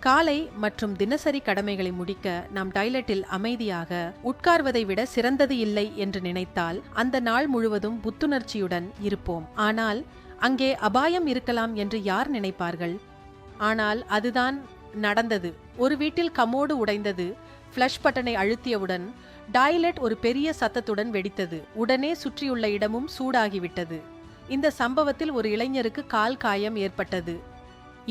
காலை மற்றும் தினசரி கடமைகளை முடிக்க நாம் டாய்லெட்டில் அமைதியாக உட்கார்வதை விட சிறந்தது இல்லை என்று நினைத்தால் அந்த நாள் முழுவதும் புத்துணர்ச்சியுடன் இருப்போம். ஆனால் அங்கே அபாயம் இருக்கலாம் என்று யார் நினைப்பார்கள்? ஆனால் அதுதான் நடந்தது. ஒரு வீட்டில் கமோடு உடைந்தது. ஃப்ளஷ் பட்டனை அழுத்தியவுடன் டாய்லெட் ஒரு பெரிய சத்தத்துடன் வெடித்தது. உடனே சுற்றியுள்ள இடமும் சூடாகிவிட்டது. இந்த சம்பவத்தில் ஒரு இளைஞருக்கு கால் காயம் ஏற்பட்டது.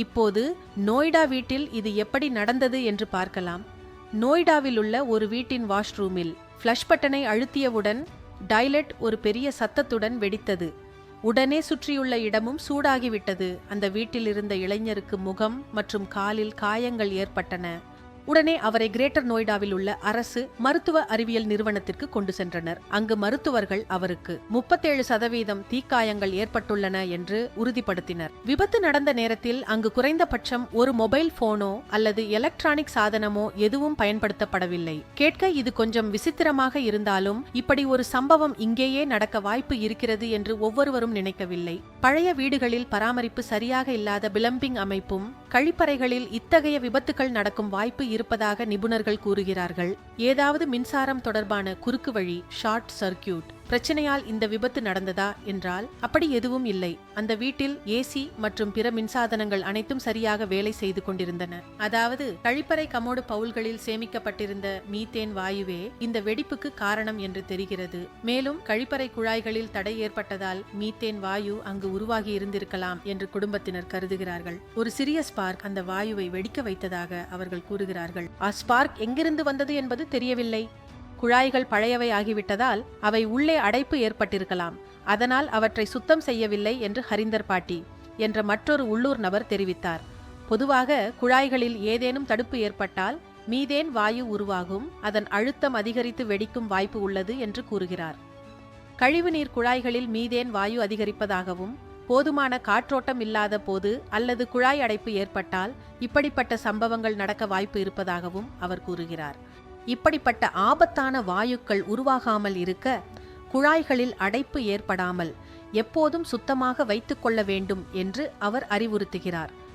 இப்போது நோய்டா வீட்டில் இது எப்படி நடந்தது என்று பார்க்கலாம். நோய்டாவில் உள்ள ஒரு வீட்டின் வாஷ்ரூமில் ஃப்ளஷ் பட்டனை அழுத்தியவுடன் டாய்லெட் ஒரு பெரிய சத்தத்துடன் வெடித்தது. உடனே சுற்றியுள்ள இடமும் சூடாகிவிட்டது. அந்த வீட்டில் இருந்த இளைஞருக்கு முகம் மற்றும் காலில் காயங்கள் ஏற்பட்டன. உடனே அவரை கிரேட்டர் நோய்டாவில் உள்ள அரசு மருத்துவ அறிவியல் நிறுவனத்திற்கு கொண்டு சென்றனர். அங்கு மருத்துவர்கள் அவருக்கு 37% தீக்காயங்கள் ஏற்பட்டுள்ளன என்று உறுதிப்படுத்தினர். விபத்து நடந்த நேரத்தில் அங்கு குறைந்தபட்சம் ஒரு மொபைல் போனோ அல்லது எலக்ட்ரானிக் சாதனமோ எதுவும் பயன்படுத்தப்படவில்லை. கேட்க இது கொஞ்சம் விசித்திரமாக இருந்தாலும் இப்படி ஒரு சம்பவம் இங்கேயே நடக்க வாய்ப்பு இருக்கிறது என்று ஒவ்வொருவரும் நினைக்கவில்லை. பழைய வீடுகளில் பராமரிப்பு சரியாக இல்லாத பிளம்பிங் அமைப்பும் கழிப்பறைகளில் இத்தகைய விபத்துகள் நடக்கும் வாய்ப்பு இருப்பதாக நிபுணர்கள் கூறுகிறார்கள். ஏதாவது மின்சாரம் தொடர்பான குறுக்கு வழி ஷார்ட் சர்க்கியூட் பிரச்சனையால் இந்த விபத்து நடந்ததா என்றால் அப்படி எதுவும் இல்லை. அந்த வீட்டில் ஏசி மற்றும் பிற மின்சாதனங்கள் அனைத்தும் சரியாக வேலை செய்து கொண்டிருந்தன. அதாவது கழிப்பறை கமோடு பவுல்களில் சேமிக்கப்பட்டிருந்த மீத்தேன் வாயுவே இந்த வெடிப்புக்கு காரணம் என்று தெரிகிறது. மேலும் கழிப்பறை குழாய்களில் தடை ஏற்பட்டதால் மீத்தேன் வாயு அங்கு உருவாகி இருந்திருக்கலாம் என்று குடும்பத்தினர் கருதுகிறார்கள். ஒரு சிறிய ஸ்பார்க் அந்த வாயுவை வெடிக்க வைத்ததாக அவர்கள் கூறுகிறார்கள். ஸ்பார்க் எங்கிருந்து வந்தது என்பது தெரியவில்லை. குழாய்கள் பழையவை ஆகிவிட்டதால் அவை உள்ளே அடைப்பு ஏற்பட்டிருக்கலாம். அதனால் அவற்றை சுத்தம் செய்யவில்லை என்று ஹரிந்தர் பாட்டி என்ற மற்றொரு உள்ளூர் நபர் தெரிவித்தார். பொதுவாக குழாய்களில் ஏதேனும் தடுப்பு ஏற்பட்டால் மீதேன் வாயு உருவாகும். அதன் அழுத்தம் அதிகரித்து வெடிக்கும் வாய்ப்பு உள்ளது என்று கூறுகிறார். கழிவுநீர் குழாய்களில் மீதேன் வாயு அதிகரிப்பதாகவும் போதுமான காற்றோட்டம் இல்லாத போது அல்லது குழாய் அடைப்பு ஏற்பட்டால் இப்படிப்பட்ட சம்பவங்கள் நடக்க வாய்ப்பு இருப்பதாகவும் அவர் கூறுகிறார். இப்படிப்பட்ட ஆபத்தான வாயுக்கள் உருவாகாமல் இருக்க குழாய்களில் அடைப்பு ஏற்படாமல் எப்போதும் சுத்தமாக வைத்துக் கொள்ள வேண்டும் என்று அவர் அறிவுறுத்துகிறார்.